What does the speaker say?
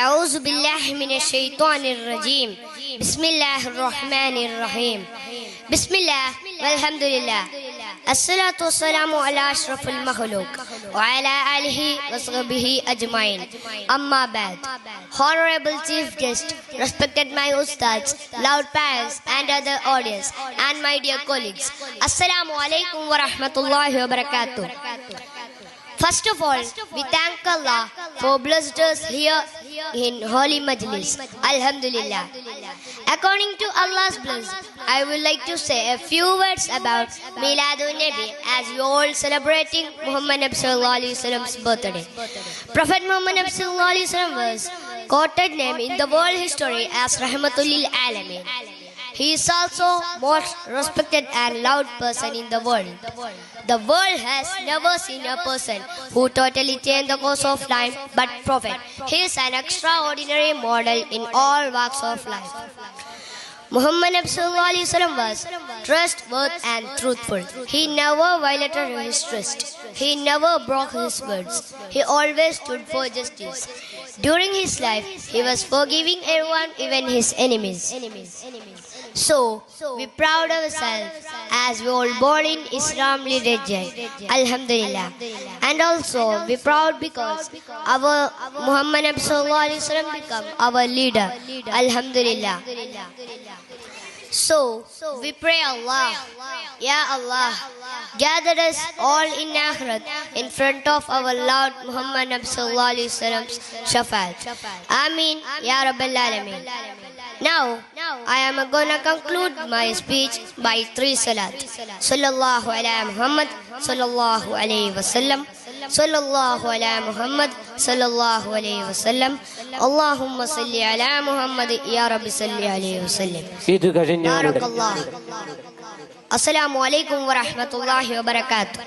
أعوذ بالله من الشيطان الرجيم بسم الله الرحمن الرحيم بسم الله والحمد لله الصلاة والسلام على أشرف المخلوق وعلى آله وصحبه أجمعين أما بعد. Honorable Chief Guest, respected my Ustads, loud parents and other audience, and my dear colleagues, Assalamu alaikum wa rahmatullahi wa barakatuh. First of all, we thank Allah for blessed us here in Holy Majlis. Alhamdulillah. According to Allah's blessing, I would like to say a few words about Miladun Nabi as we all celebrating Muhammad Nabi Sallallahu Alaihi Wasallam's birthday. Prophet Muhammad Nabi Sallallahu Alaihi Wasallam was quoted name in the world history as Rahmatul lil Alamin. He is also most respected and loved person in the world. The world has never seen a person who totally changed the course of life but Prophet. He is an extraordinary model in all walks of life. Muhammad Nabi Sallallahu Alaihi Wasallam was trustworthy and truthful. He never violated his trust. He never broke his words. He always stood for justice. During his life, he was forgiving everyone, even his enemies. So, we proud ourselves as we all born in Islam religion. Alhamdulillah. And also, we proud because our Muhammad Nabi Sallallahu Alaihi Wasallam become our leader. Alhamdulillah. So, we pray Allah, Ya Allah, gather us all in Akhirat in front of our Lord Muhammad Nabi Sallallahu Alaihi Wasallam's shafaat. Ameen, Ya Rabbal Alameen. Now, I am going to conclude my speech by 3 salat. Sallallahu ala Muhammad, sallallahu alayhi wasallam, sallallahu ala Muhammad, sallallahu alayhi wasallam. Allahumma salli ala Muhammad, ya Rabbi salli alayhi wasallam. Barakallah. Assalamu alaikum wa rahmatullahi wa barakatuh.